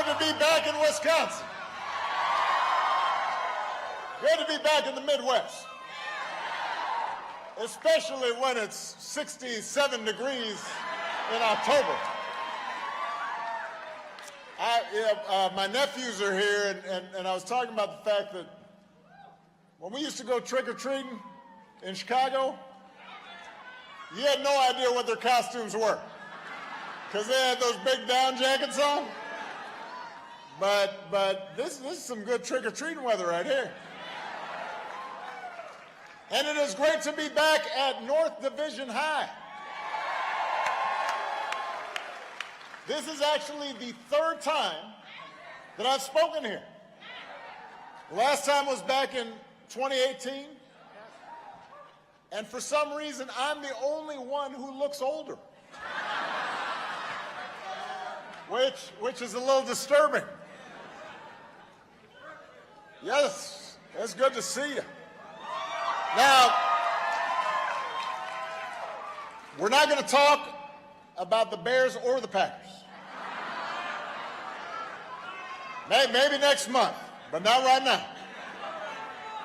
good to be back in Wisconsin. Good to be back in the Midwest. Especially when it's 67 degrees in October. My nephews are here, and I was talking about the fact that when we used to go trick-or-treating in Chicago, you had no idea what their costumes were because they had those big down jackets on. But this is some good trick-or-treating weather right here. And it is great to be back at North Division High. This is actually the third time that I've spoken here. The last time was back in 2018. And for some reason, I'm the only one who looks older. Which is a little disturbing. Yes, it's good to see you. Now, we're not going to talk about the Bears or the Packers. Maybe next month, but not right now.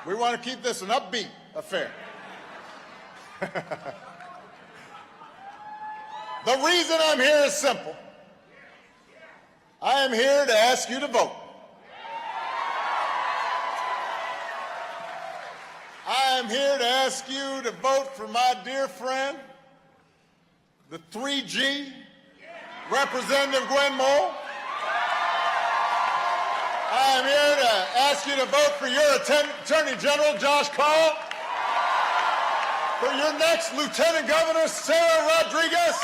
We want to keep this an upbeat affair. The reason I'm here is simple. I am here to ask you to vote. I am here to ask you to vote for my dear friend, the 3G, Representative Gwen Moll. I am here to ask you to vote for your Attorney General, Josh Call, for your next Lieutenant Governor, Sarah Rodriguez,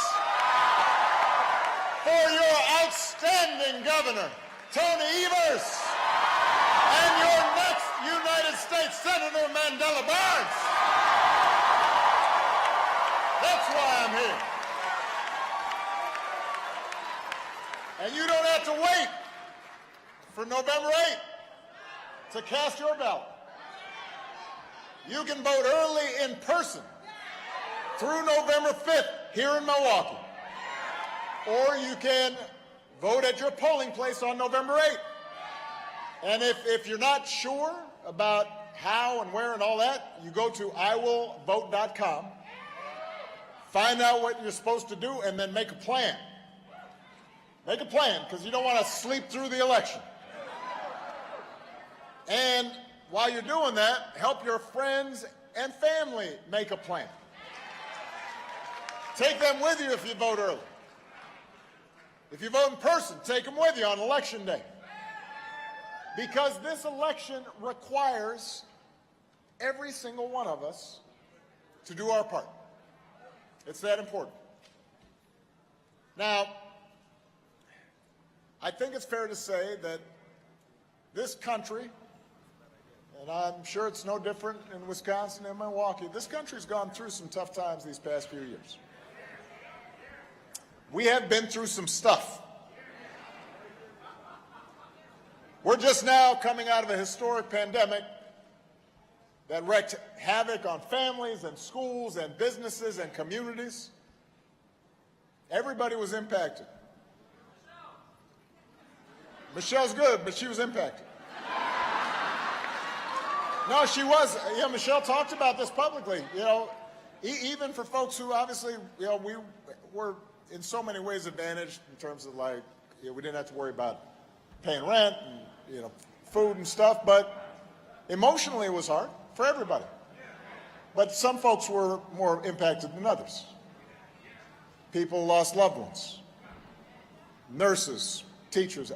for your outstanding Governor, Tony Evers, and your next United States Senator, Mandela Barnes. That's why I'm here. And you don't have to wait for November 8th to cast your ballot. You can vote early in person through November 5th here in Milwaukee. Or you can vote at your polling place on November 8th. And if you're not sure about how and where and all that, you go to iwillvote.com, find out what you're supposed to do, and then make a plan. Make a plan, because you don't want to sleep through the election. And while you're doing that, help your friends and family make a plan. Take them with you if you vote early. If you vote in person, take them with you on Election Day. Because this election requires every single one of us to do our part. It's that important. Now, I think it's fair to say that this country, and I'm sure it's no different in Wisconsin and Milwaukee, this country's gone through some tough times these past few years. We have been through some stuff. We're just now coming out of a historic pandemic that wreaked havoc on families and schools and businesses and communities. Everybody was impacted. Michelle's good, but she was impacted. No, she was. Yeah, Michelle talked about this publicly. You know, even for folks who obviously, you know, we were in so many ways advantaged in terms of, like, you know, we didn't have to worry about paying rent and, you know, food and stuff, but emotionally it was hard for everybody. But some folks were more impacted than others. People lost loved ones, nurses, teachers,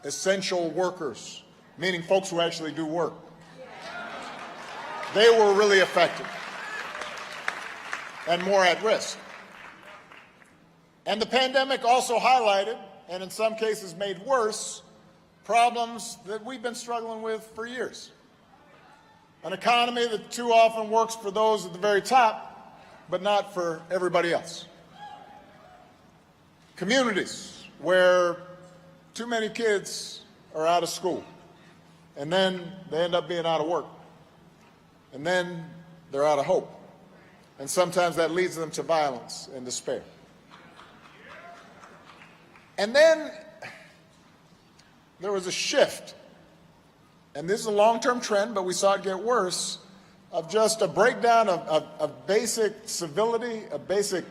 essential workers, meaning folks who actually do work. They were really affected and more at risk. And the pandemic also highlighted, and in some cases made worse, problems that we've been struggling with for years. An economy that too often works for those at the very top, but not for everybody else. Communities where too many kids are out of school, and then they end up being out of work, and then they're out of hope. And sometimes that leads them to violence and despair. And then there was a shift, and this is a long-term trend, but we saw it get worse, of just a breakdown of basic civility, of basic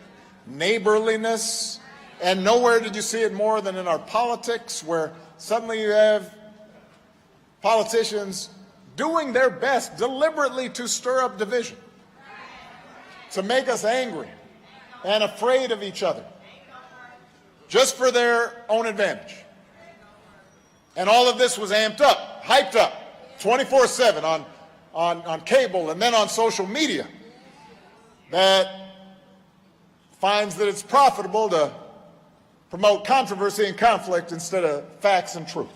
neighborliness, and nowhere did you see it more than in our politics, where suddenly you have politicians doing their best deliberately to stir up division, to make us angry and afraid of each other, just for their own advantage. And all of this was amped up, hyped up, 24/7 on cable and then on social media, that finds that it's profitable to promote controversy and conflict instead of facts and truth.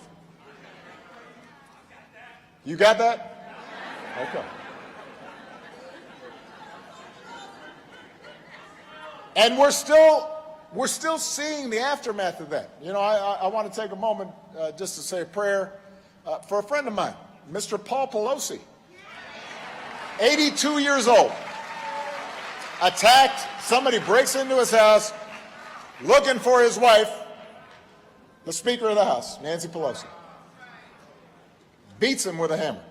You got that? Okay. And we're still seeing the aftermath of that. You know, I want to take a moment just to say a prayer for a friend of mine, Mr. Paul Pelosi, 82 years old, attacked. Somebody breaks into his house looking for his wife, the Speaker of the House, Nancy Pelosi. Beats him with a hammer.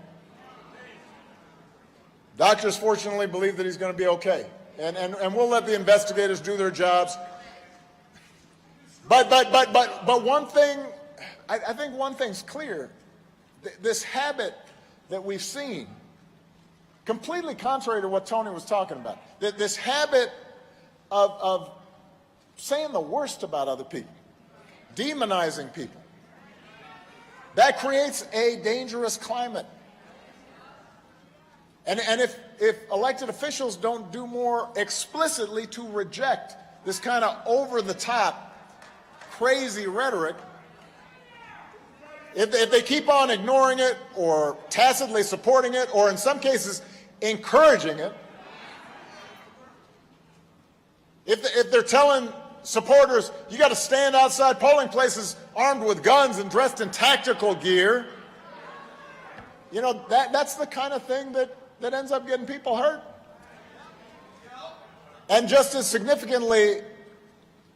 Doctors fortunately believe that he's going to be okay. And we'll let the investigators do their jobs. But one thing, I think one thing's clear. This habit that we've seen, completely contrary to what Tony was talking about, this habit of saying the worst about other people, demonizing people, that creates a dangerous climate. And if elected officials don't do more explicitly to reject this kind of over-the-top, crazy rhetoric, if they keep on ignoring it or tacitly supporting it or in some cases encouraging it, if they're telling supporters, you got to stand outside polling places armed with guns and dressed in tactical gear, you know, that's the kind of thing that ends up getting people hurt. And just as significantly,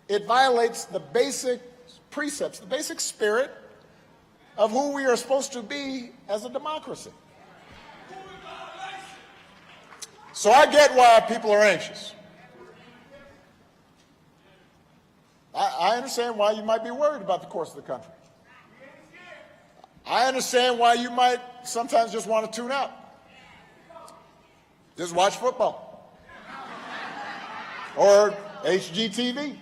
it violates the basic precepts, the basic spirit of who we are supposed to be as a democracy. So I get why people are anxious. I understand why you might be worried about the course of the country. I understand why you might sometimes just want to tune out. Just watch football. Or HGTV.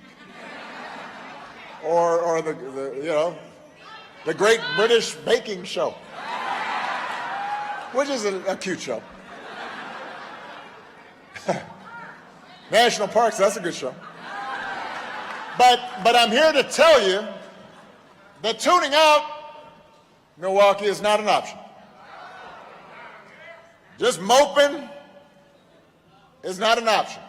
Or the Great British Baking Show, which is a cute show. National Parks, that's a good show. But I'm here to tell you that tuning out Milwaukee is not an option. Just moping is not an option.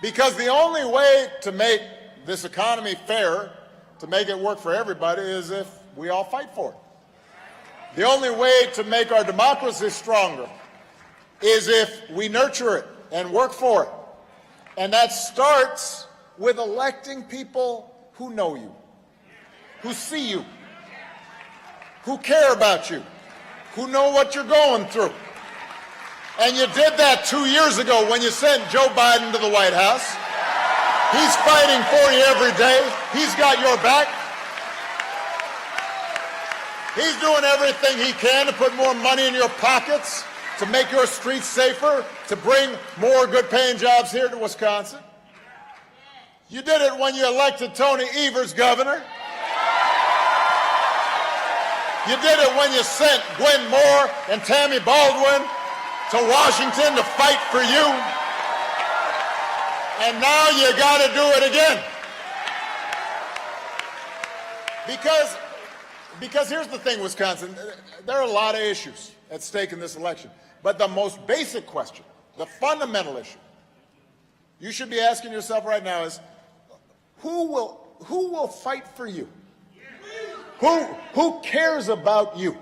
Because the only way to make this economy fair, to make it work for everybody, is if we all fight for it. The only way to make our democracy stronger is if we nurture it and work for it. And that starts with electing people who know you, who see you, who care about you, who know what you're going through. And you did that 2 years ago when you sent Joe Biden to the White House. He's fighting for you every day. He's got your back. He's doing everything he can to put more money in your pockets, to make your streets safer, to bring more good-paying jobs here to Wisconsin. You did it when you elected Tony Evers governor. You did it when you sent Gwen Moore and Tammy Baldwin to Washington to fight for you. And now you got to do it again. Because here's the thing, Wisconsin, there are a lot of issues at stake in this election. But the most basic question, the fundamental issue, you should be asking yourself right now is, who will fight for you? Who cares about you?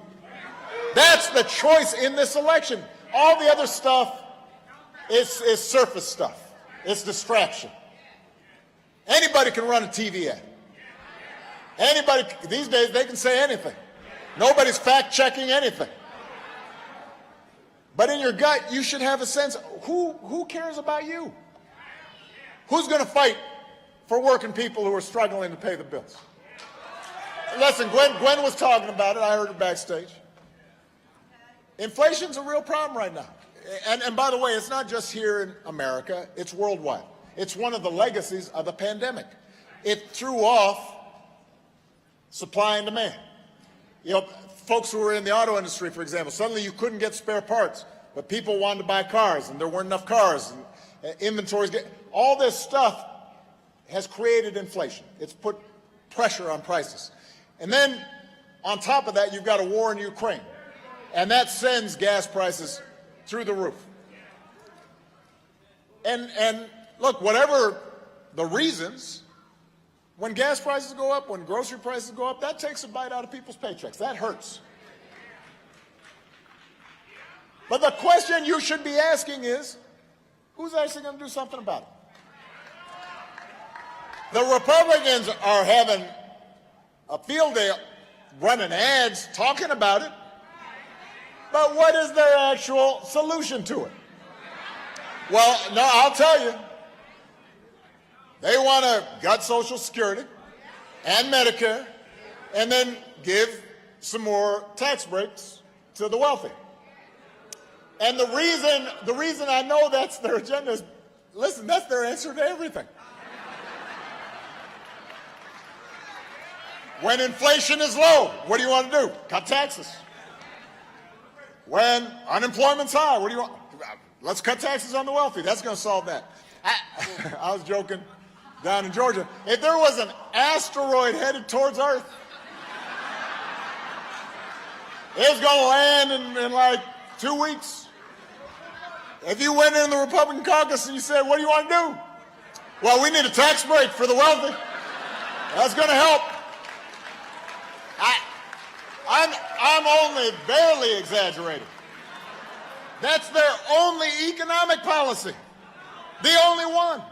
That's the choice in this election. All the other stuff is surface stuff. It's distraction. Anybody can run a TV ad. Anybody, these days, they can say anything. Nobody's fact-checking anything. But in your gut, you should have a sense, who cares about you? Who's going to fight for working people who are struggling to pay the bills? Listen, Gwen was talking about it. I heard her backstage. Inflation's a real problem right now. And by the way, it's not just here in America. It's worldwide. It's one of the legacies of the pandemic. It threw off supply and demand. You know, folks who were in the auto industry, for example, suddenly you couldn't get spare parts, but people wanted to buy cars, and there weren't enough cars, and inventories. All this stuff has created inflation. It's put pressure on prices. And then, on top of that, you've got a war in Ukraine, and that sends gas prices through the roof. And look, whatever the reasons, when gas prices go up, when grocery prices go up, that takes a bite out of people's paychecks. That hurts. But the question you should be asking is, who's actually going to do something about it? The Republicans are having a field day running ads talking about it, but what is their actual solution to it? Well, no, I'll tell you. They want to gut Social Security and Medicare and then give some more tax breaks to the wealthy. And the reason I know that's their agenda is, listen, that's their answer to everything. When inflation is low, what do you want to do? Cut taxes. When unemployment's high, what do you want? Let's cut taxes on the wealthy. That's going to solve that. I was joking down in Georgia. If there was an asteroid headed towards Earth, it's going to land in like 2 weeks. If you went in the Republican caucus and you said, what do you want to do? Well, we need a tax break for the wealthy. That's going to help. I'm only barely exaggerating. That's their only economic policy. The only one.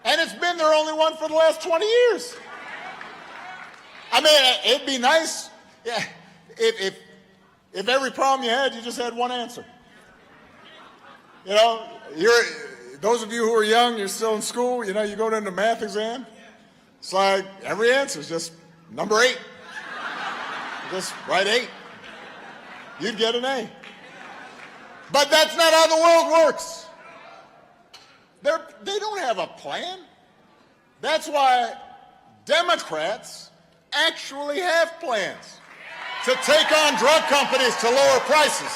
And it's been their only one for the last 20 years. I mean, it'd be nice, yeah, if every problem you had, you just had one answer. You know, those of you who are young, you're still in school, you know, you go to the math exam, it's like every answer is just number 8. Just write 8. You'd get an A. But that's not how the world works. They don't have a plan. That's why Democrats actually have plans to take on drug companies to lower prices,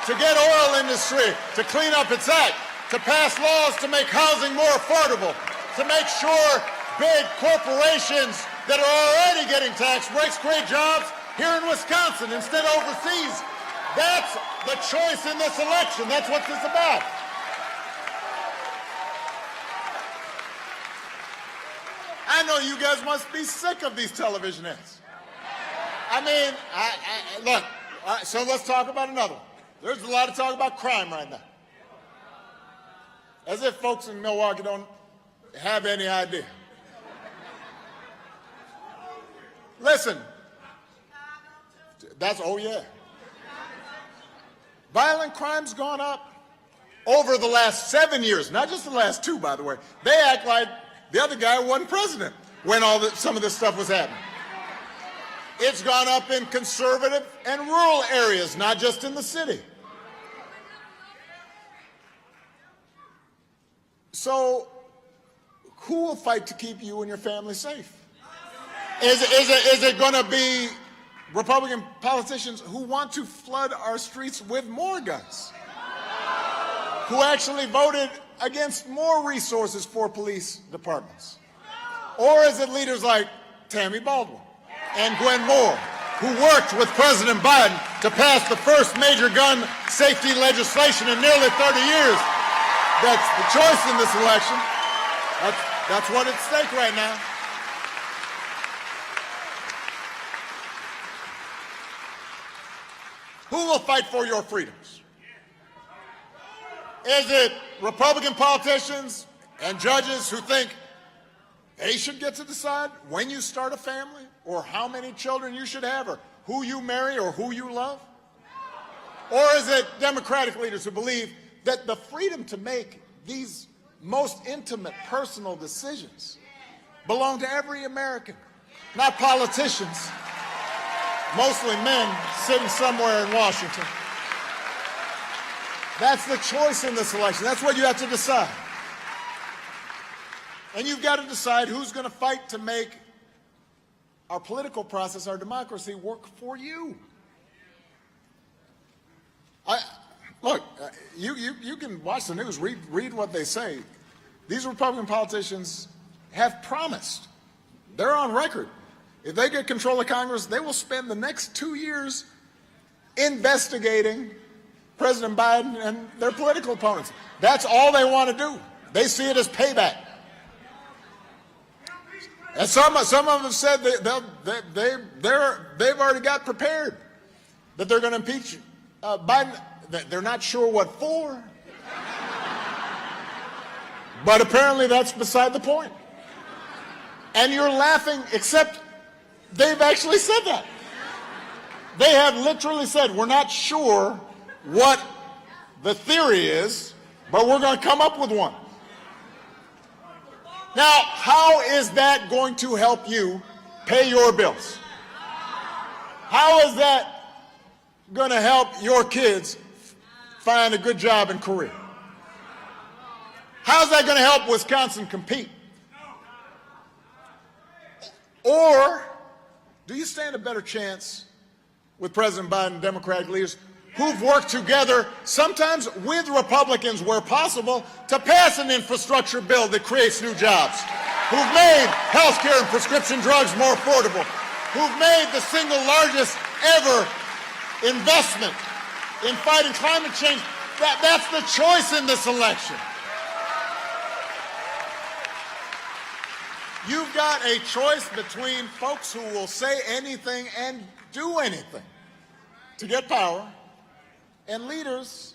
to get oil industry to clean up its act, to pass laws to make housing more affordable, to make sure big corporations that are already getting tax breaks create jobs here in Wisconsin instead of overseas. That's the choice in this election. That's what this is about. I know you guys must be sick of these television ads. I mean, look, so let's talk about another one. There's a lot of talk about crime right now. As if folks in Milwaukee don't have any idea. Listen, oh yeah. Violent crime's gone up over the last 7 years, not just the last 2, by the way. They act like the other guy wasn't president when some of this stuff was happening. It's gone up in conservative and rural areas, not just in the city. So, who will fight to keep you and your family safe? Is it going to be Republican politicians who want to flood our streets with more guns, who actually voted against more resources for police departments? Or is it leaders like Tammy Baldwin and Gwen Moore, who worked with President Biden to pass the first major gun safety legislation in nearly 30 years? That's the choice in this election. That's what's at stake right now. Who will fight for your freedoms? Is it Republican politicians and judges who think They should get to decide when you start a family, or how many children you should have, or who you marry, or who you love? Or is it Democratic leaders who believe that the freedom to make these most intimate personal decisions belong to every American, not politicians, mostly men sitting somewhere in Washington? That's the choice in this election. That's what you have to decide. And you've got to decide who's going to fight to make our political process, our democracy, work for you. Look, you can watch the news, read what they say. These Republican politicians have promised, they're on record, if they get control of Congress, they will spend the next 2 years investigating President Biden and their political opponents. That's all they want to do. They see it as payback. And some of them have said they've already got prepared that they're going to impeach Biden. They're not sure what for, but apparently that's beside the point. And you're laughing, except they've actually said that. They have literally said, we're not sure what the theory is, but we're going to come up with one. Now, how is that going to help you pay your bills? How is that going to help your kids find a good job and career? How's that going to help Wisconsin compete? Or do you stand a better chance with President Biden and Democratic leaders who've worked together, sometimes with Republicans where possible, to pass an infrastructure bill that creates new jobs, who've made health care and prescription drugs more affordable, who've made the single largest ever investment in fighting climate change? That's the choice in this election. You've got a choice between folks who will say anything and do anything to get power, and leaders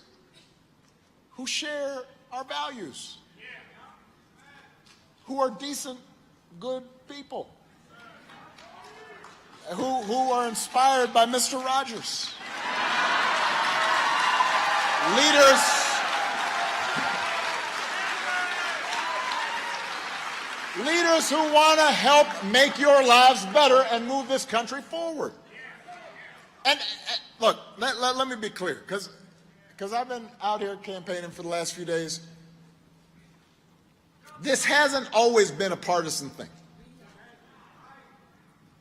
who share our values, who are decent, good people, who are inspired by Mr. Rogers. Leaders who want to help make your lives better and move this country forward. And look, let me be clear, because I've been out here campaigning for the last few days. This hasn't always been a partisan thing.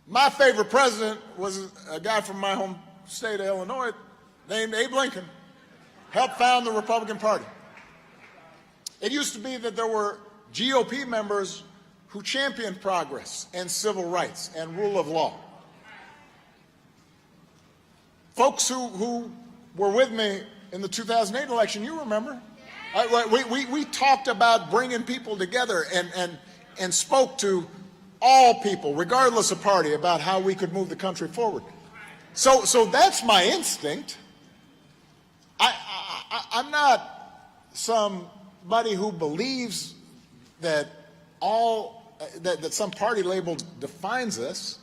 My favorite president was a guy from my home state of Illinois named Abe Lincoln, helped found the Republican Party. It used to be that there were GOP members who championed progress and civil rights and rule of law. Folks who were with me in the 2008 election, you remember, we talked about bringing people together and spoke to all people, regardless of party, about how we could move the country forward. So that's my instinct. I'm not somebody who believes that that some party label defines us.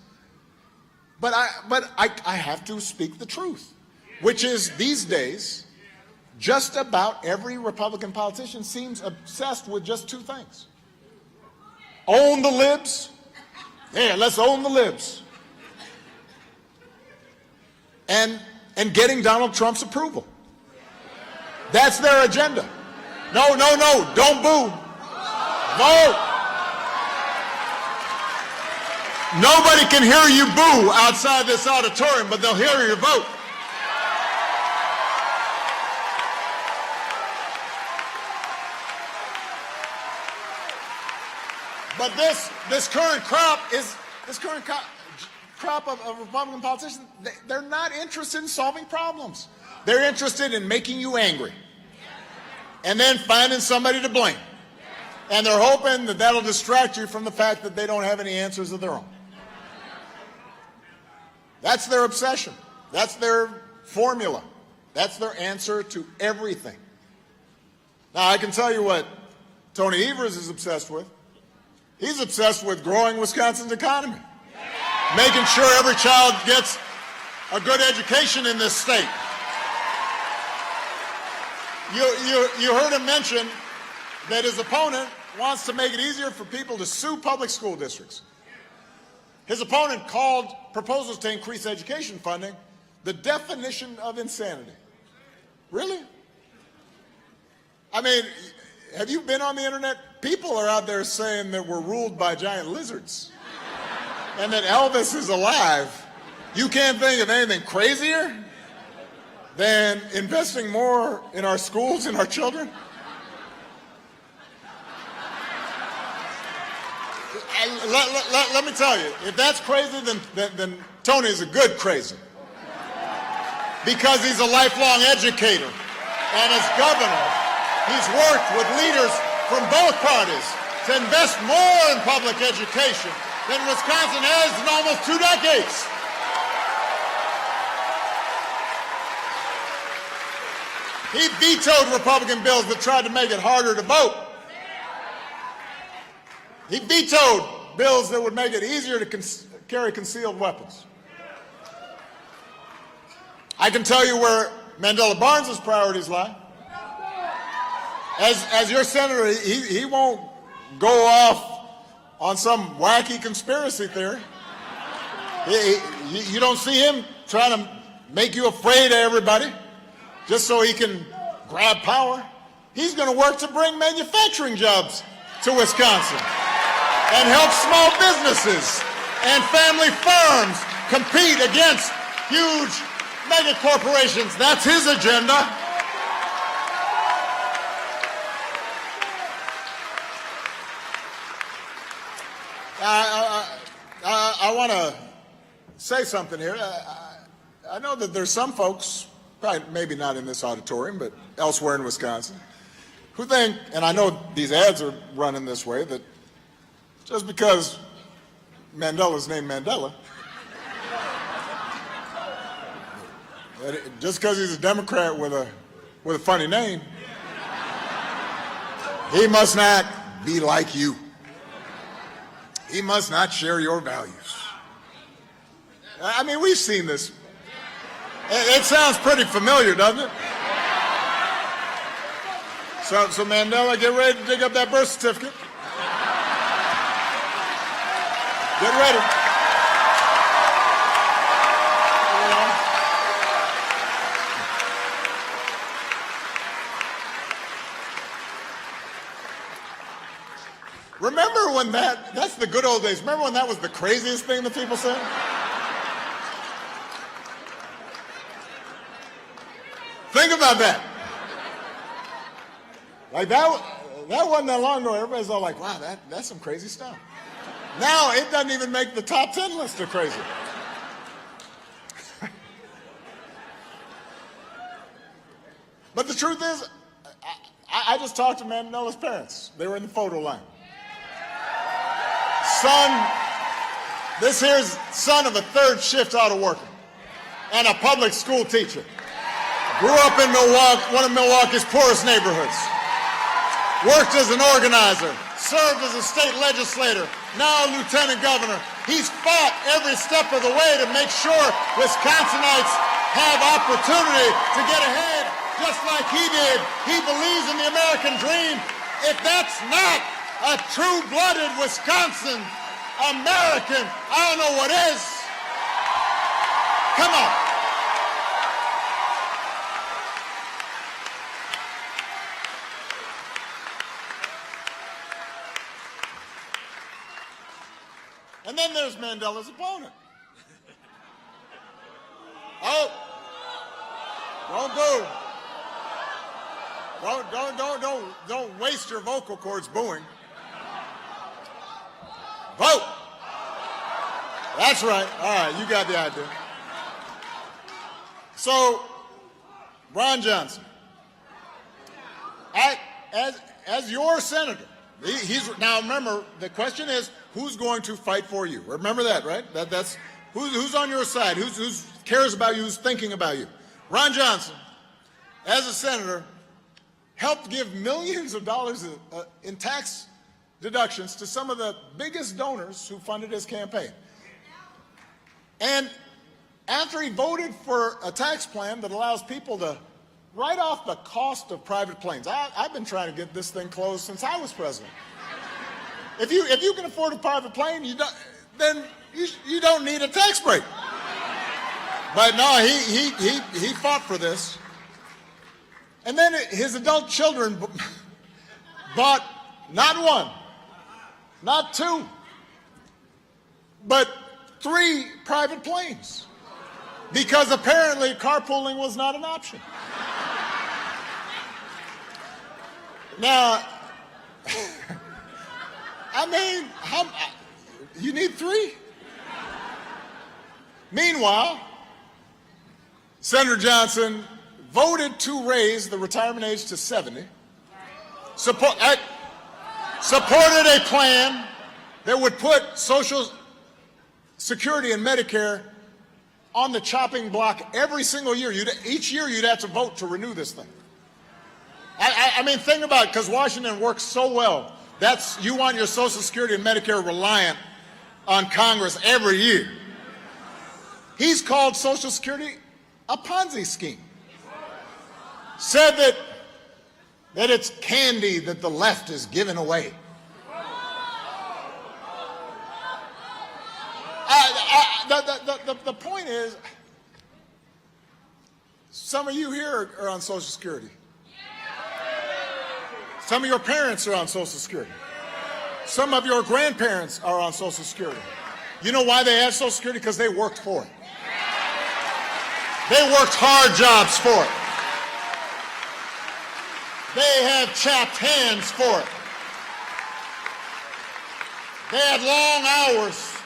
But I have to speak the truth, which is these days, just about every Republican politician seems obsessed with just two things. Own the libs. Yeah, let's own the libs. And getting Donald Trump's approval. That's their agenda. No, don't boo. Vote. Nobody can hear you boo outside this auditorium, but they'll hear your vote. But this current crop of Republican politicians, they're not interested in solving problems. They're interested in making you angry and then finding somebody to blame. And they're hoping that that'll distract you from the fact that they don't have any answers of their own. That's their obsession. That's their formula. That's their answer to everything. Now, I can tell you what Tony Evers is obsessed with. He's obsessed with growing Wisconsin's economy, making sure every child gets a good education in this state. You heard him mention that his opponent wants to make it easier for people to sue public school districts. His opponent called proposals to increase education funding the definition of insanity. Really? I mean, have you been on the internet? People are out there saying that we're ruled by giant lizards and that Elvis is alive. You can't think of anything crazier than investing more in our schools and our children? Let me tell you, if that's crazy, then Tony is a good crazy. Because he's a lifelong educator. And as governor, he's worked with leaders from both parties to invest more in public education than Wisconsin has in almost 2 decades. He vetoed Republican bills that tried to make it harder to vote. He vetoed bills that would make it easier to carry concealed weapons. I can tell you where Mandela Barnes' priorities lie. As your senator, he won't go off on some wacky conspiracy theory. You don't see him trying to make you afraid of everybody just so he can grab power. He's going to work to bring manufacturing jobs to Wisconsin and help small businesses and family farms compete against huge mega corporations. That's his agenda. I want to say something here. I know that there's some folks, probably maybe not in this auditorium, but elsewhere in Wisconsin, who think, and I know these ads are running this way, that just because Mandela's named Mandela, just because he's a Democrat with a funny name, he must not be like you. He must not share your values. I mean, we've seen this. It sounds pretty familiar, doesn't it? So Mandela, get ready to dig up that birth certificate. Get ready. Remember when that's the good old days. Remember when that was the craziest thing that people said? Think about that. Like that wasn't that long ago. Everybody's all like, wow, that's some crazy stuff. Now it doesn't even make the top 10 list of crazy. But the truth is, I just talked to Mandela's parents. They were in the photo line. This here's son of a third shift auto worker and a public school teacher. Grew up in Milwaukee, one of Milwaukee's poorest neighborhoods. Worked as an organizer, served as a state legislator, now a lieutenant governor. He's fought every step of the way to make sure Wisconsinites have opportunity to get ahead just like he did. He believes in the American dream. If that's not a true-blooded Wisconsin American, I don't know what is. Come on. And then there's Mandela's opponent. Oh, don't waste your vocal cords booing. Vote. That's right. All right, you got the idea. So, Ron Johnson, as your senator, now remember, the question is, who's going to fight for you? Remember that, right? That's who's on your side, who cares about you, who's thinking about you. Ron Johnson, as a senator, helped give millions of dollars in tax deductions to some of the biggest donors who funded his campaign. And after he voted for a tax plan that allows people to write off the cost of private planes, I've been trying to get this thing closed since I was president. If you can afford a private plane, then you don't need a tax break. But no, he fought for this. And then his adult children bought not one, not two, but 3 private planes, because apparently carpooling was not an option. Now, I mean, you need 3? Meanwhile, Senator Johnson voted to raise the retirement age to 70, supported a plan that would put Social Security and Medicare on the chopping block every single year. Each year you'd have to vote to renew this thing. I mean, think about it, because Washington works so well. You want your Social Security and Medicare reliant on Congress every year. He's called Social Security a Ponzi scheme. Said that it's candy that the left is giving away. The point is, some of you here are on Social Security. Some of your parents are on Social Security. Some of your grandparents are on Social Security. You know why they have Social Security? Because they worked for it. They worked hard jobs for it. They have chapped hands for it. They had long hours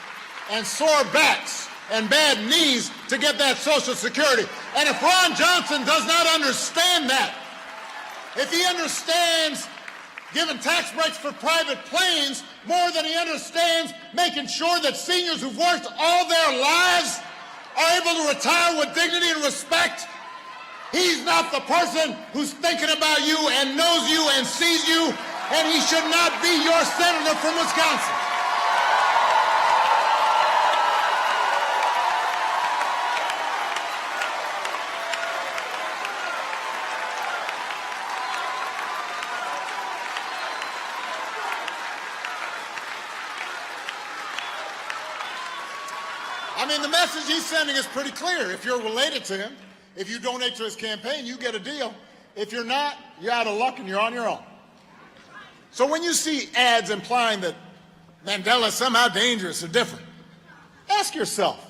and sore backs and bad knees to get that Social Security. And if Ron Johnson does not understand that, if he understands giving tax breaks for private planes more than he understands making sure that seniors who've worked all their lives are able to retire with dignity and respect, he's not the person who's thinking about you and knows you and sees you, and he should not be your senator from Wisconsin. I mean, the message he's sending is pretty clear. If you're related to him, if you donate to his campaign, you get a deal. If you're not, you're out of luck and you're on your own. So when you see ads implying that Mandela is somehow dangerous or different, ask yourself,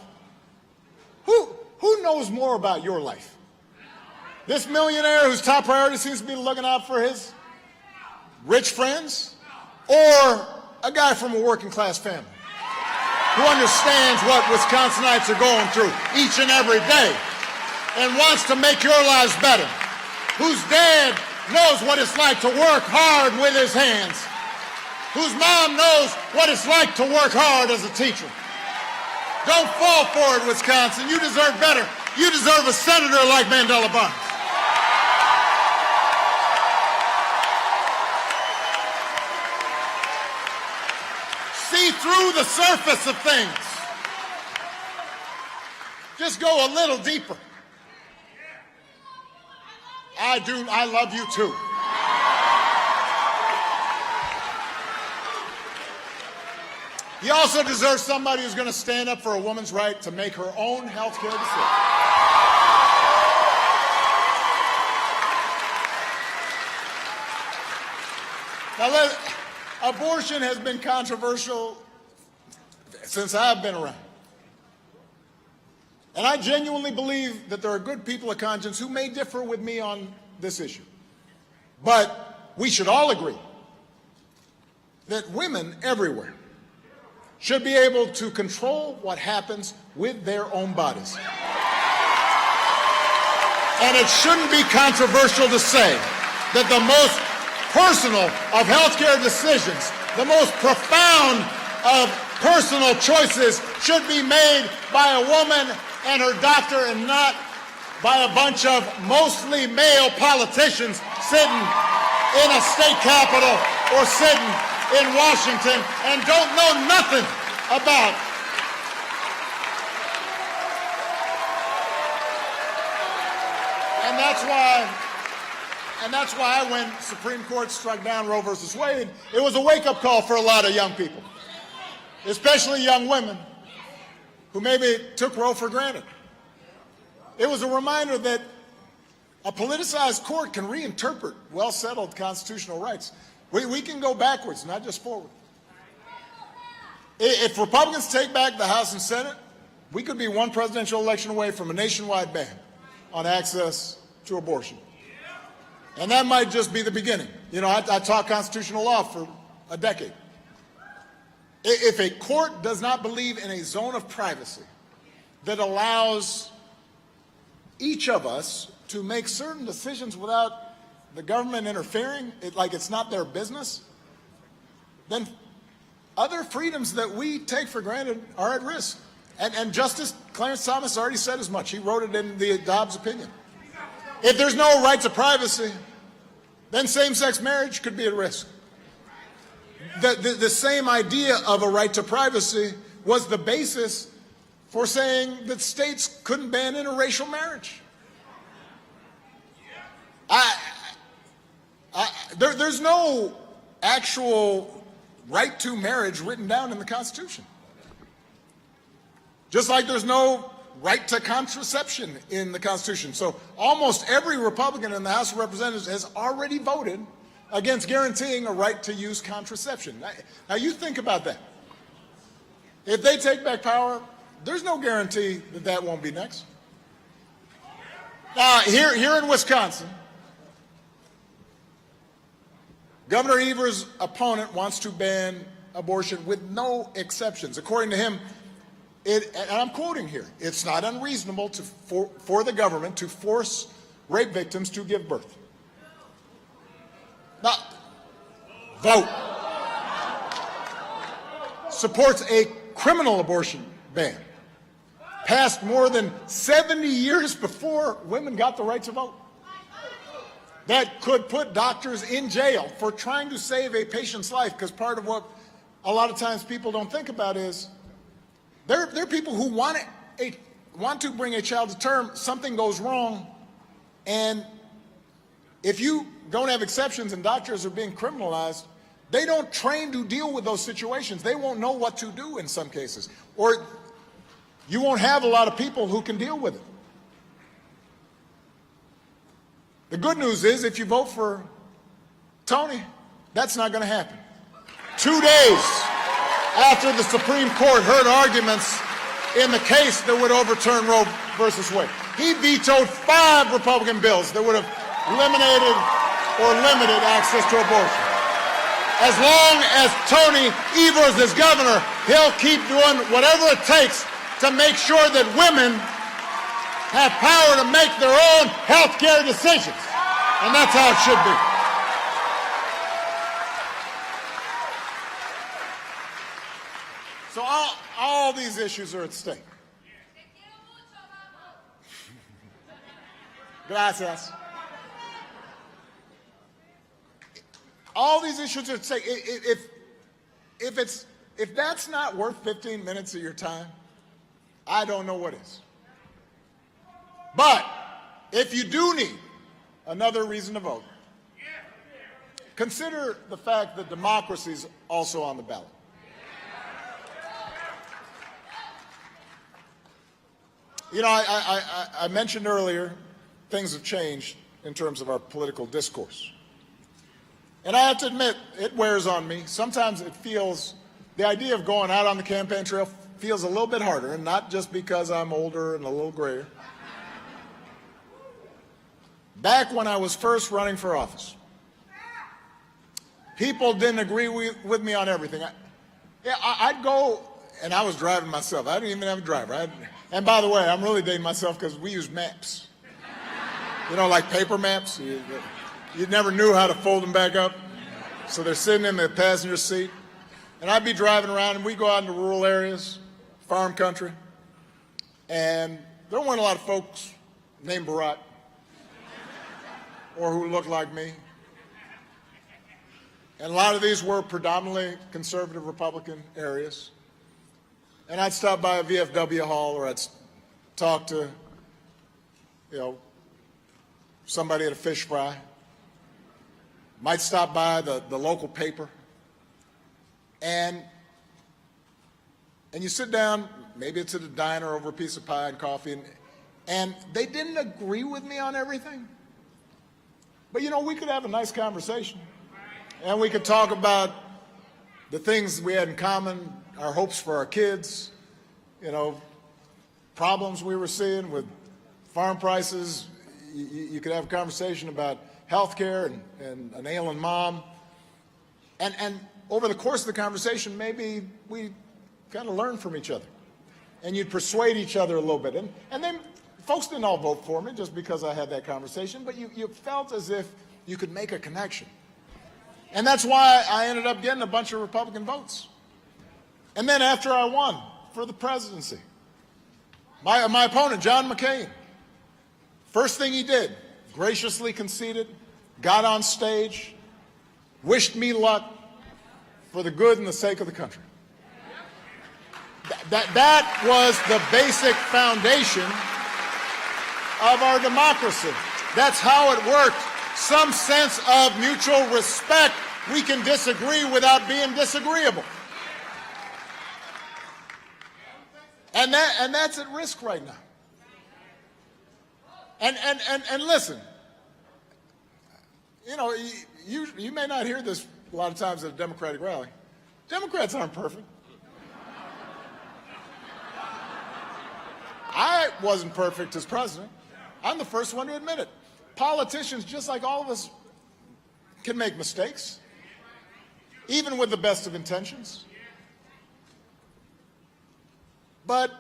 who knows more about your life? This millionaire whose top priority seems to be looking out for his rich friends, or a guy from a working class family who understands what Wisconsinites are going through each and every day and wants to make your lives better, whose dad knows what it's like to work hard with his hands, whose mom knows what it's like to work hard as a teacher. Don't fall for it, Wisconsin. You deserve better. You deserve a senator like Mandela Barnes. See through the surface of things. Just go a little deeper. I love you too. He also deserves somebody who's going to stand up for a woman's right to make her own health care decision. Now, abortion has been controversial since I've been around. And I genuinely believe that there are good people of conscience who may differ with me on this issue. But we should all agree that women everywhere should be able to control what happens with their own bodies. And it shouldn't be controversial to say that the most personal of healthcare decisions, the most profound of personal choices should be made by a woman and her doctor, and not by a bunch of mostly male politicians sitting in a state capitol or sitting in Washington and don't know nothing about. And that's why when Supreme Court struck down Roe versus Wade, it was a wake-up call for a lot of young people, especially young women who maybe took Roe for granted. It was a reminder that a politicized court can reinterpret well-settled constitutional rights. We can go backwards, not just forward. If Republicans take back the House and Senate, we could be one presidential election away from a nationwide ban on access to abortion. And that might just be the beginning. You know, I taught constitutional law for a decade. If a court does not believe in a zone of privacy that allows each of us to make certain decisions without the government interfering, like it's not their business, then other freedoms that we take for granted are at risk. And Justice Clarence Thomas already said as much. He wrote it in the Dobbs opinion. If there's no right to privacy, then same-sex marriage could be at risk. The same idea of a right to privacy was the basis for saying that states couldn't ban interracial marriage. There's no actual right to marriage written down in the Constitution. Just like there's no right to contraception in the Constitution. So almost every Republican in the House of Representatives has already voted against guaranteeing a right to use contraception. Now you think about that. If they take back power, there's no guarantee that that won't be next. Now, here in Wisconsin, Governor Evers' opponent wants to ban abortion with no exceptions. According to him, and I'm quoting here, it's not unreasonable for the government to force rape victims to give birth. Now, vote. Supports a criminal abortion ban, passed more than 70 years before women got the right to vote, that could put doctors in jail for trying to save a patient's life, because part of what a lot of times people don't think about is there are people who want to bring a child to term, something goes wrong, and if you don't have exceptions and doctors are being criminalized, they don't train to deal with those situations. They won't know what to do in some cases, or you won't have a lot of people who can deal with it. The good news is, if you vote for Tony, that's not going to happen. 2 days after the Supreme Court heard arguments in the case that would overturn Roe versus Wade, he vetoed 5 Republican bills that would have eliminated or limited access to abortion. As long as Tony Evers is governor, he'll keep doing whatever it takes to make sure that women have power to make their own health care decisions. And that's how it should be. So all these issues are at stake. Gracias. All these issues are at stake. If that's not worth 15 minutes of your time, I don't know what is. But if you do need another reason to vote, consider the fact that democracy is also on the ballot. You know, I mentioned earlier things have changed in terms of our political discourse. And I have to admit, it wears on me. Sometimes it feels, the idea of going out on the campaign trail feels a little bit harder, and not just because I'm older and a little grayer. Back when I was first running for office, people didn't agree with me on everything. I'd go, and I was driving myself. I didn't even have a driver. And by the way, I'm really dating myself because we use maps. You know, like paper maps. You never knew how to fold them back up. So they're sitting in the passenger seat. And I'd be driving around, and we'd go out into rural areas, farm country. And there weren't a lot of folks named Barat or who looked like me. And a lot of these were predominantly conservative Republican areas. And I'd stop by a VFW hall, or I'd talk to, somebody at a fish fry. Might stop by the local paper. And you sit down, maybe it's at a diner over a piece of pie and coffee, and they didn't agree with me on everything. But, we could have a nice conversation. And we could talk about the things we had in common, our hopes for our kids, problems we were seeing with farm prices. You could have a conversation about health care and an ailing mom. And over the course of the conversation, maybe we kind of learn from each other. And you'd persuade each other a little bit. And then folks didn't all vote for me just because I had that conversation, but you felt as if you could make a connection. And that's why I ended up getting a bunch of Republican votes. And then after I won for the presidency, my opponent, John McCain, first thing he did, graciously conceded, got on stage, wished me luck for the good and the sake of the country. That was the basic foundation of our democracy. That's how it worked. Some sense of mutual respect. We can disagree without being disagreeable. And that's at risk right now. And listen, you may not hear this a lot of times at a Democratic rally. Democrats aren't perfect. I wasn't perfect as president. I'm the first one to admit it. Politicians, just like all of us, can make mistakes, even with the best of intentions. But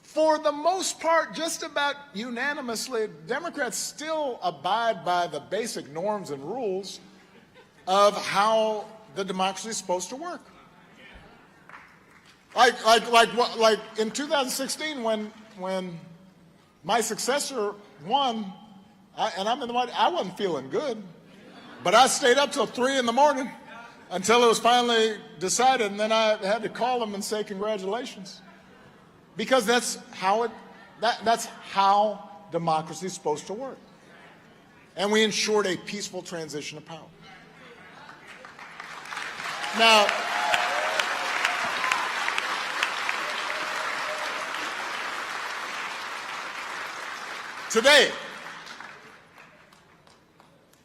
for the most part, just about unanimously, Democrats still abide by the basic norms and rules of how the democracy is supposed to work. Like in 2016, when my successor won, and I'm in the White House, I wasn't feeling good, but I stayed up till 3 in the morning until it was finally decided, and then I had to call him and say congratulations, because that's how democracy is supposed to work. And we ensured a peaceful transition of power. Now, today,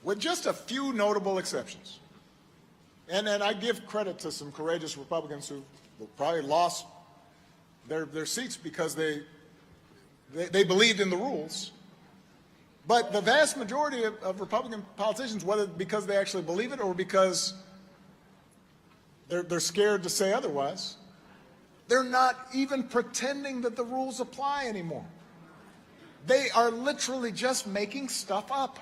with just a few notable exceptions, and I give credit to some courageous Republicans who probably lost their seats because they believed in the rules, but the vast majority of Republican politicians, whether because they actually believe it or because they're scared to say otherwise, they're not even pretending that the rules apply anymore. They are literally just making stuff up.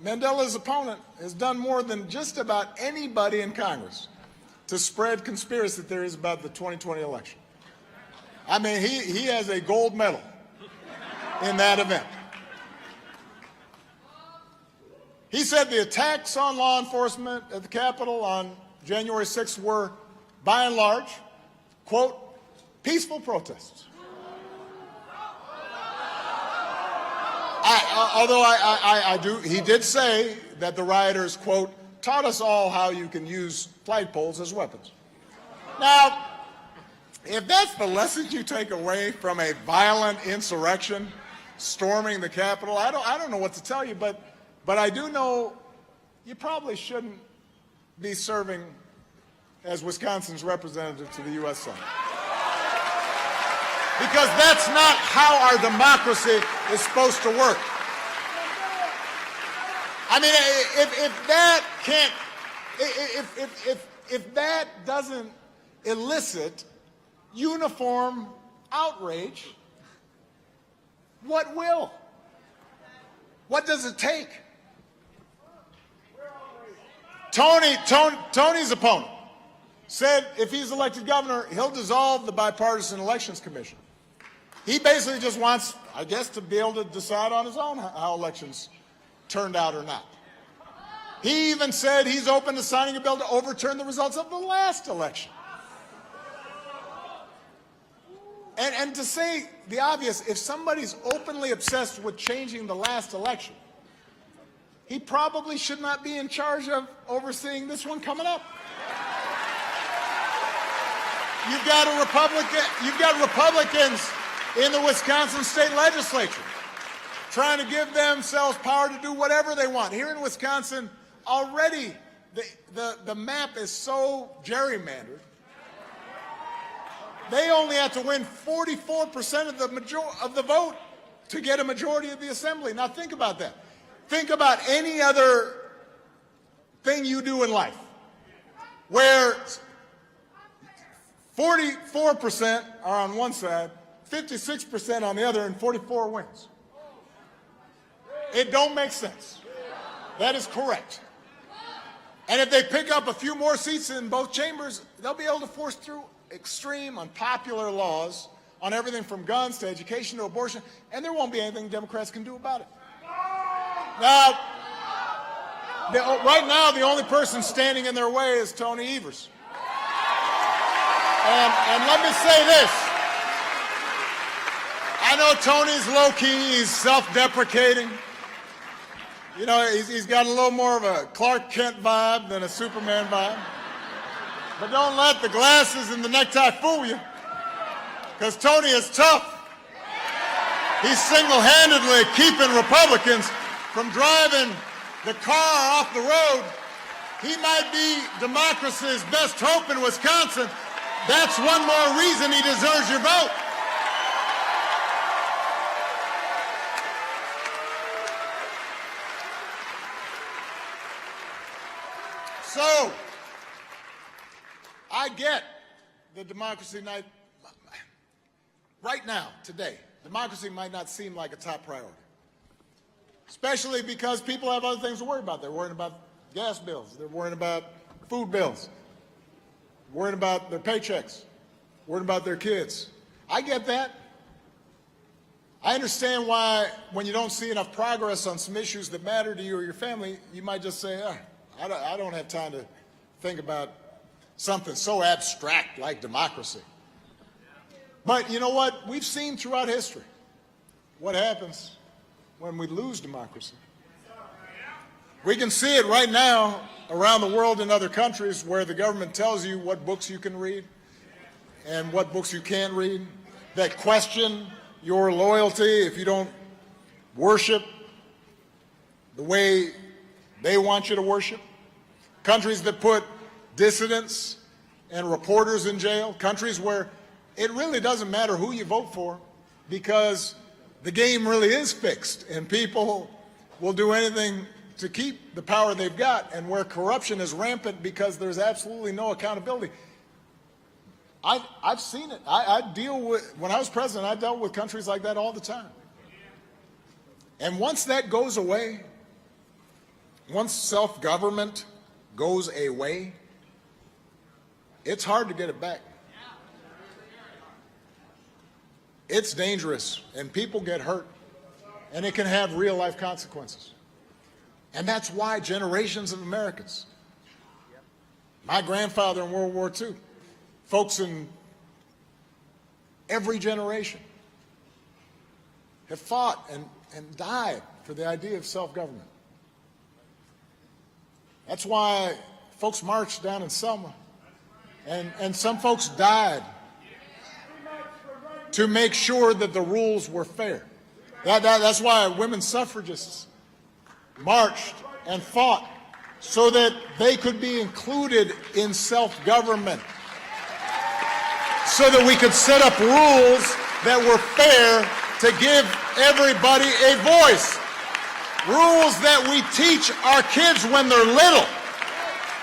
Mandela's opponent has done more than just about anybody in Congress to spread conspiracy theories about the 2020 election. I mean, he has a gold medal in that event. He said the attacks on law enforcement at the Capitol on January 6th were, by and large, quote, peaceful protests. He did say that the rioters, quote, taught us all how you can use flagpoles as weapons. Now, if that's the lesson you take away from a violent insurrection storming the Capitol, I don't know what to tell you, but I do know you probably shouldn't be serving as Wisconsin's representative to the U.S. Senate. Because that's not how our democracy is supposed to work. I mean, if that doesn't elicit uniform outrage, what will? What does it take? Tony's opponent said if he's elected governor, he'll dissolve the Bipartisan Elections Commission. He basically just wants, I guess, to be able to decide on his own how elections turned out or not. He even said he's open to signing a bill to overturn the results of the last election. And to say the obvious, if somebody's openly obsessed with changing the last election, he probably should not be in charge of overseeing this one coming up. You've got Republicans in the Wisconsin state legislature trying to give themselves power to do whatever they want. Here in Wisconsin, already the map is so gerrymandered. They only have to win 44% of the vote to get a majority of the assembly. Now think about that. Think about any other thing you do in life where 44% are on one side, 56% on the other, and 44 wins. It don't make sense. That is correct. And if they pick up a few more seats in both chambers, they'll be able to force through extreme, unpopular laws on everything from guns to education to abortion, and there won't be anything Democrats can do about it. Now, right now, the only person standing in their way is Tony Evers. And let me say this. I know Tony's low-key, he's self-deprecating. You know, he's got a little more of a Clark Kent vibe than a Superman vibe. But don't let the glasses and the necktie fool you, because Tony is tough. He's single-handedly keeping Republicans from driving the car off the road. He might be democracy's best hope in Wisconsin. That's one more reason he deserves your vote. So, I get that democracy right now, today, democracy might not seem like a top priority. Especially because people have other things to worry about. They're worried about gas bills. They're worried about food bills. Worried about their paychecks. Worried about their kids. I get that. I understand why when you don't see enough progress on some issues that matter to you or your family, you might just say, I don't have time to think about something so abstract like democracy. But you know what? We've seen throughout history what happens when we lose democracy. We can see it right now around the world in other countries where the government tells you what books you can read and what books you can't read, that question your loyalty if you don't worship the way they want you to worship. Countries that put dissidents and reporters in jail. Countries where it really doesn't matter who you vote for because the game really is fixed and people will do anything to keep the power they've got, and where corruption is rampant because there's absolutely no accountability. I've seen it. I deal with, when I was president, I dealt with countries like that all the time. And once that goes away, once self-government goes away, it's hard to get it back. It's dangerous, and people get hurt, and it can have real-life consequences. And that's why generations of Americans, my grandfather in World War II, folks in every generation, have fought and died for the idea of self-government. That's why folks marched down in Selma, and some folks died to make sure that the rules were fair. That's why women suffragists marched and fought so that they could be included in self-government, so that we could set up rules that were fair to give everybody a voice. Rules that we teach our kids when they're little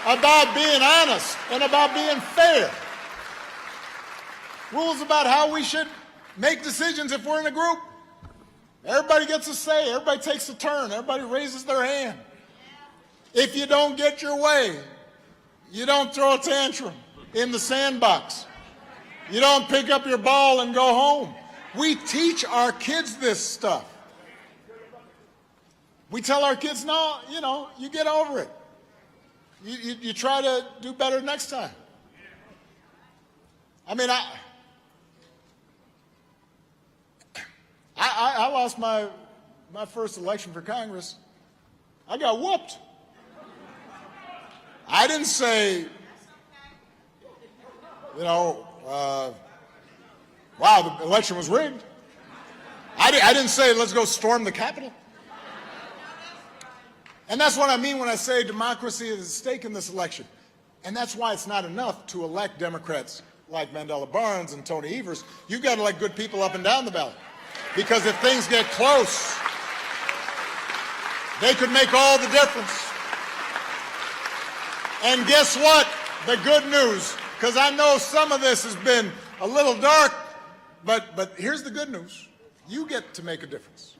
about being honest and about being fair. Rules about how we should make decisions if we're in a group. Everybody gets a say, everybody takes a turn, everybody raises their hand. If you don't get your way, you don't throw a tantrum in the sandbox. You don't pick up your ball and go home. We teach our kids this stuff. We tell our kids, no, you get over it. you try to do better next time. I mean, I lost my first election for Congress. I got whooped. I didn't say, you know, wow, the election was rigged. I didn't say, let's go storm the Capitol. And that's what I mean when I say democracy is at stake in this election. And that's why it's not enough to elect Democrats like Mandela Barnes and Tony Evers. You've got to elect good people up and down the ballot. Because if things get close, they could make all the difference. And guess what? The good news, because I know some of this has been a little dark, but here's the good news. You get to make a difference.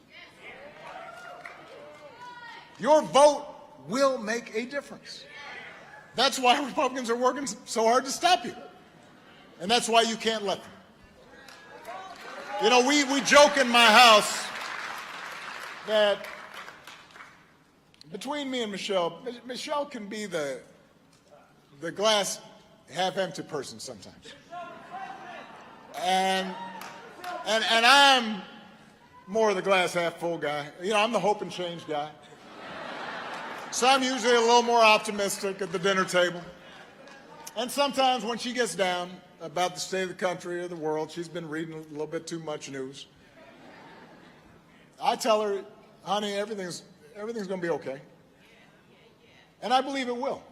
Your vote will make a difference. That's why Republicans are working so hard to stop you. And that's why you can't let them. You know, we joke in my house that between me and Michelle can be the glass half-empty person sometimes. And I'm more the glass half-full guy. You know, I'm the hope and change guy. So I'm usually a little more optimistic at the dinner table. And sometimes when she gets down about the state of the country or the world, she's been reading a little bit too much news, I tell her, honey, everything's going to be okay. And I believe it will.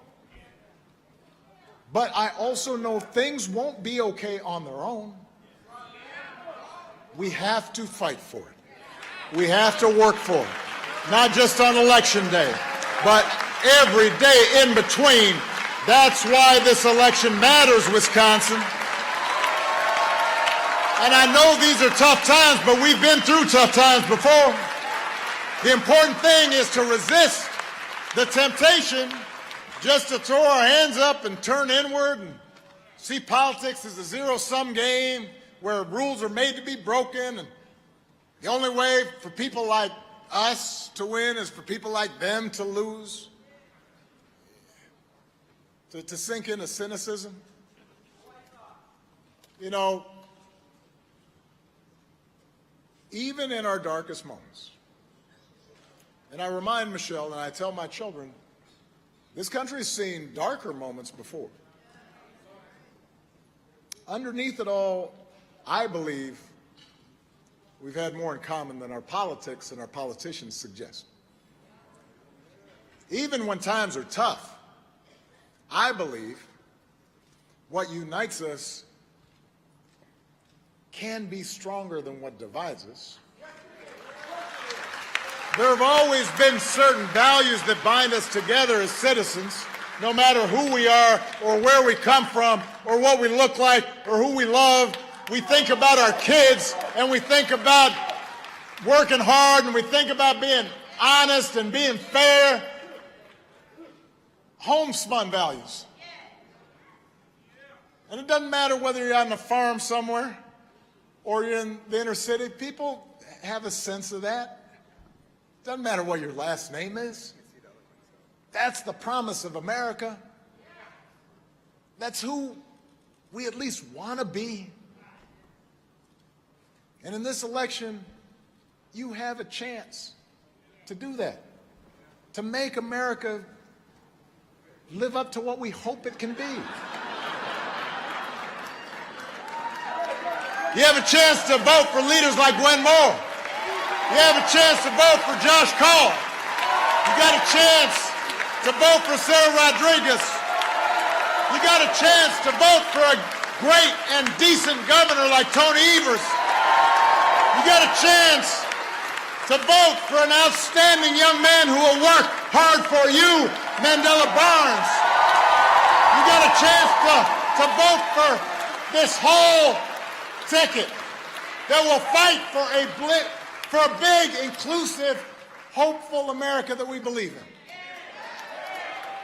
But I also know things won't be okay on their own. We have to fight for it. We have to work for it. Not just on election day, but every day in between. That's why this election matters, Wisconsin. And I know these are tough times, but we've been through tough times before. The important thing is to resist the temptation just to throw our hands up and turn inward and see politics as a zero-sum game where rules are made to be broken, and the only way for people like us to win is for people like them to lose. To sink into cynicism. You know, even in our darkest moments, and I remind Michelle and I tell my children, this country's seen darker moments before. Underneath it all, I believe we've had more in common than our politics and our politicians suggest. Even when times are tough, I believe what unites us can be stronger than what divides us. There have always been certain values that bind us together as citizens, no matter who we are or where we come from or what we look like or who we love. We think about our kids and we think about working hard and we think about being honest and being fair. Homespun values. And it doesn't matter whether you're on a farm somewhere or you're in the inner city. People have a sense of that. It doesn't matter what your last name is. That's the promise of America. That's who we at least want to be. And in this election, you have a chance to do that, to make America live up to what we hope it can be. You have a chance to vote for leaders like Gwen Moore. You have a chance to vote for Josh Call. You got a chance to vote for Sarah Rodriguez. You got a chance to vote for a great and decent governor like Tony Evers. You got a chance to vote for an outstanding young man who will work hard for you, Mandela Barnes. You got a chance to vote for this whole ticket that will fight for a big, inclusive, hopeful America that we believe in.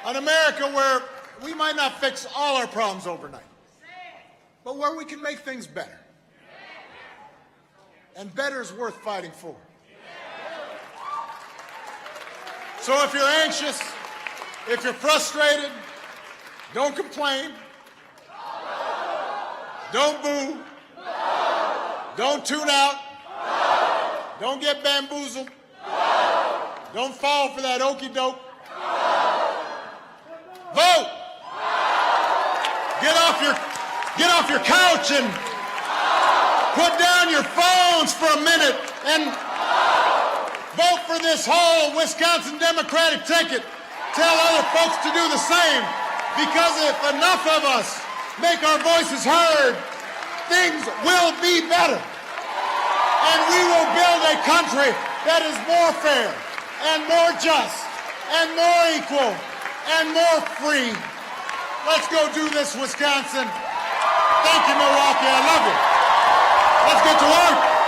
An America where we might not fix all our problems overnight, but where we can make things better. And better is worth fighting for. So if you're anxious, If you're frustrated, don't complain. Don't boo. Don't tune out. Don't get bamboozled. Don't fall for that okey doke. Vote. Get off your couch and put down your phones for a minute and vote for this whole Wisconsin Democratic ticket. Tell other folks to do the same, because if enough of us make our voices heard, things will be better. And we will build a country that is more fair and more just and more equal and more free. Let's go do this, Wisconsin. Thank you, Milwaukee. I love you. Let's get to work.